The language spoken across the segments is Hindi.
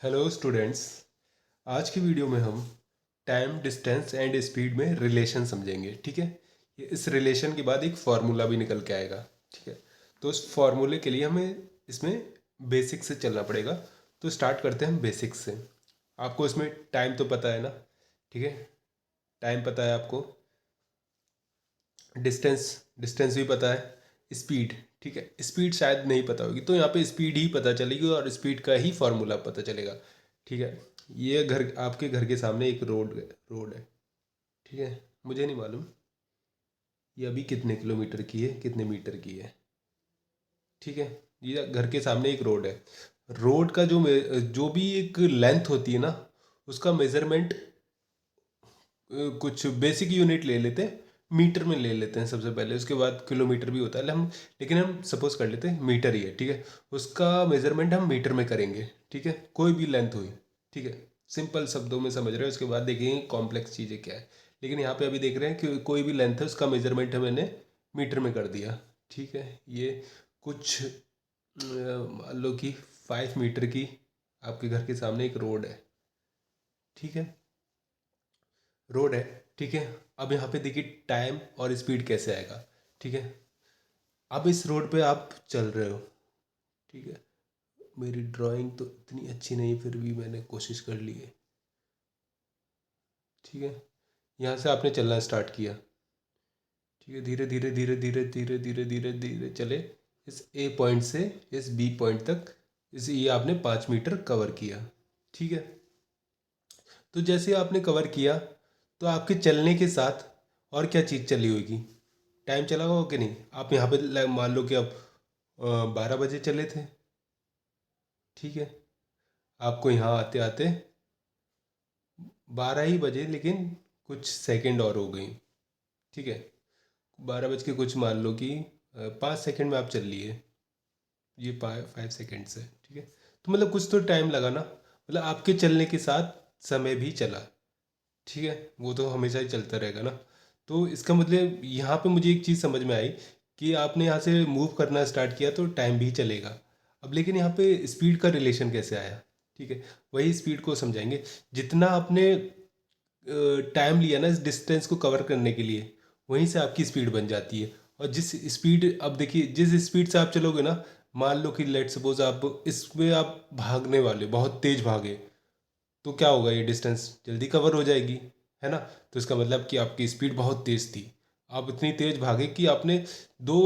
Hello students. आज की वीडियो में हम टाइम, डिस्टेंस एंड स्पीड में रिलेशन समझेंगे। ठीक है। इस रिलेशन के बाद एक फार्मूला भी निकल के आएगा। ठीक है। तो उस फार्मूले के लिए हमें इसमें बेसिक से चलना पड़ेगा। तो स्टार्ट करते हैं हम बेसिक से। आपको इसमें टाइम तो पता है ना। ठीक है। टाइम पता है आपको। डिस्टेंस डिस्टेंस भी पता है। स्पीड, ठीक है, स्पीड शायद नहीं पता होगी, तो यहाँ पे स्पीड ही पता चलेगी और स्पीड का ही फॉर्मूला पता चलेगा। ठीक है। ये घर, आपके घर के सामने एक रोड है। ठीक है। मुझे नहीं मालूम ये अभी कितने किलोमीटर की है, कितने मीटर की है। ठीक है। ये घर के सामने एक रोड है। रोड का जो भी एक लेंथ होती है ना, उसका मेजरमेंट कुछ बेसिक यूनिट ले लेते हैं। मीटर में ले लेते हैं सबसे पहले, उसके बाद किलोमीटर भी होता है। लेकिन हम सपोज कर लेते हैं मीटर ही है। ठीक है। उसका मेजरमेंट हम मीटर में करेंगे। ठीक है। कोई भी लेंथ हुई। ठीक है। सिंपल शब्दों में समझ रहे हैं, उसके बाद देखेंगे कॉम्प्लेक्स चीज़ें क्या है। लेकिन यहाँ पे अभी देख रहे हैं कि कोई भी लेंथ है, उसका मेजरमेंट है मैंने मीटर में कर दिया। ठीक है। ये कुछ मान लो कि 5 मीटर की आपके घर के सामने एक रोड है। ठीक है। रोड है। ठीक है। अब यहाँ पे देखिए टाइम और स्पीड कैसे आएगा। ठीक है। अब इस रोड पे आप चल रहे हो। ठीक है। मेरी ड्राइंग तो इतनी अच्छी नहीं, फिर भी मैंने कोशिश कर ली है। ठीक है। यहाँ से आपने चलना स्टार्ट किया। ठीक है। धीरे धीरे धीरे धीरे धीरे धीरे धीरे धीरे चले इस ए पॉइंट से इस बी पॉइंट तक। इसे ये आपने 5 मीटर कवर किया। ठीक है। तो जैसे आपने कवर किया, तो आपके चलने के साथ और क्या चीज़ चली होगी। टाइम चला होगा कि नहीं। आप यहाँ पे मान लो कि आप 12 बजे चले थे। ठीक है। आपको यहाँ आते आते 12 ही बजे, लेकिन कुछ सेकंड और हो गई। ठीक है। 12 बज के कुछ मान लो कि 5 सेकंड में आप चल लिए। ये 5 सेकंड से। ठीक है। तो मतलब कुछ तो टाइम लगा ना, मतलब आपके चलने के साथ समय भी चला। ठीक है। वो तो हमेशा ही चलता रहेगा ना। तो इसका मतलब यहाँ पे मुझे एक चीज़ समझ में आई कि आपने यहाँ से मूव करना स्टार्ट किया तो टाइम भी चलेगा। अब लेकिन यहाँ पे स्पीड का रिलेशन कैसे आया। ठीक है। वही स्पीड को समझाएंगे। जितना आपने टाइम लिया ना इस डिस्टेंस को कवर करने के लिए, वहीं से आपकी स्पीड बन जाती है। और जिस स्पीड, अब देखिए जिस स्पीड से आप चलोगे ना, मान लो कि लेट सपोज आप इसमें आप भागने वाले बहुत तेज भागे, तो क्या होगा, ये डिस्टेंस जल्दी कवर हो जाएगी, है ना। तो इसका मतलब कि आपकी स्पीड बहुत तेज़ थी। आप इतनी तेज भागे कि आपने दो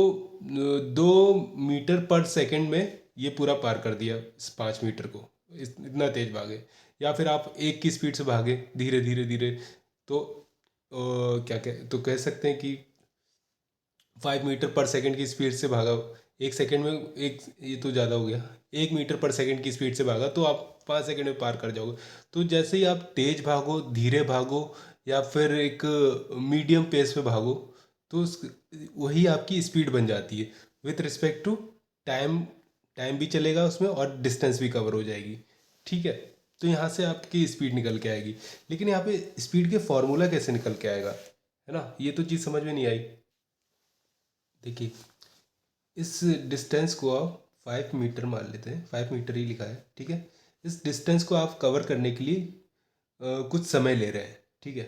2 मीटर पर सेकंड में ये पूरा पार कर दिया इस 5 मीटर को। इतना तेज भागे। या फिर आप एक की स्पीड से भागे धीरे धीरे धीरे, तो क्या कह तो कह सकते हैं कि 5 मीटर पर सेकंड की स्पीड से भागा। एक सेकंड में एक, ये तो ज़्यादा हो गया। 1 मीटर पर सेकंड की स्पीड से भागा तो आप 5 सेकंड में पार कर जाओगे। तो जैसे ही आप तेज भागो, धीरे भागो, या फिर एक मीडियम पेस पे भागो, तो वही आपकी स्पीड बन जाती है with respect to time. Time भी चलेगा उसमें और डिस्टेंस भी कवर हो जाएगी। ठीक है। तो यहाँ से आपकी स्पीड निकल के आएगी। लेकिन यहाँ पे स्पीड के फॉर्मूला कैसे निकल के आएगा, है ना, ये तो चीज़ समझ में नहीं आई। देखिए इस डिस्टेंस को आप 5 मीटर मान लेते हैं, 5 मीटर ही लिखा है। ठीक है। इस डिस्टेंस को आप कवर करने के लिए कुछ समय ले रहे हैं। ठीक है।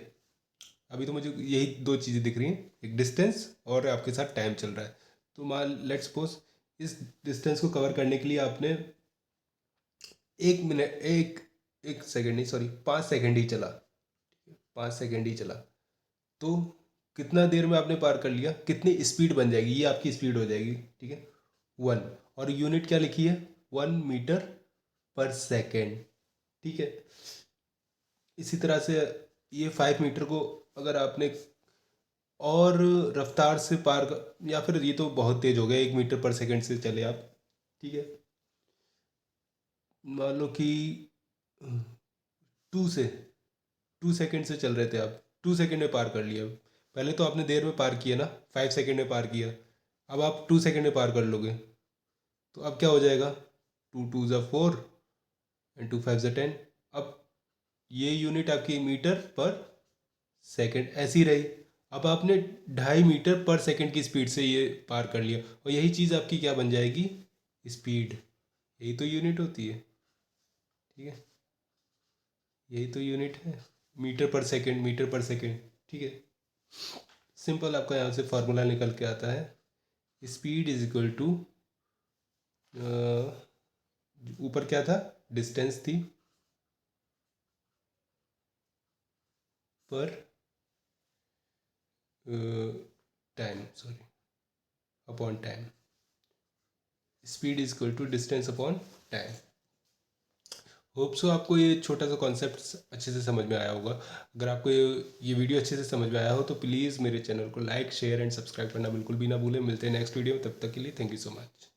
अभी तो मुझे यही दो चीज़ें दिख रही हैं, एक डिस्टेंस और आपके साथ टाइम चल रहा है। तो मान लेट सपोज इस डिस्टेंस को कवर करने के लिए आपने 1 मिनट, एक एक सेकेंड नहीं, सॉरी, 5 सेकेंड ही चला। 5 सेकेंड ही चला। तो कितना देर में आपने पार कर लिया, कितनी स्पीड बन जाएगी, ये आपकी स्पीड हो जाएगी। ठीक है। 1। और यूनिट क्या लिखी है, 1 मीटर पर सेकेंड। ठीक है। इसी तरह से ये 5 मीटर को अगर आपने और रफ्तार से या फिर ये तो बहुत तेज हो गया, 1 मीटर पर सेकेंड से चले आप। ठीक है। मान लो कि 2 से 2 सेकेंड से चल रहे थे आप, 2 सेकेंड में पार कर लिया। पहले तो आपने देर में पार किया ना, 5 सेकेंड में पार किया। अब आप 2 सेकेंड में पार कर लोगे। तो अब क्या हो जाएगा, 2 2 ज़ा 4 एंड 2 5 ज़ा 10। अब ये यूनिट आपकी मीटर पर सेकेंड ऐसी रही। अब आपने 2.5 मीटर पर सेकेंड की स्पीड से ये पार कर लिया, और यही चीज़ आपकी क्या बन जाएगी, स्पीड। यही तो यूनिट होती है। ठीक है। यही तो यूनिट है, मीटर पर सेकेंड, मीटर पर सेकेंड। ठीक है, सिंपल आपका यहाँ से फार्मूला निकल के आता है, स्पीड इज इक्वल टू, ऊपर क्या था, डिस्टेंस थी, पर time, sorry, upon time. Speed is equal to distance upon time. Hope so आपको ये छोटा सा कॉन्सेप्ट अच्छे से समझ में आया होगा। अगर आपको ये वीडियो अच्छे से समझ में आया हो तो प्लीज़ मेरे चैनल को लाइक, शेयर एंड सब्सक्राइब करना बिल्कुल भी ना भूलें। मिलते हैं नेक्स्ट वीडियो में, तब तक के लिए थैंक यू सो मच।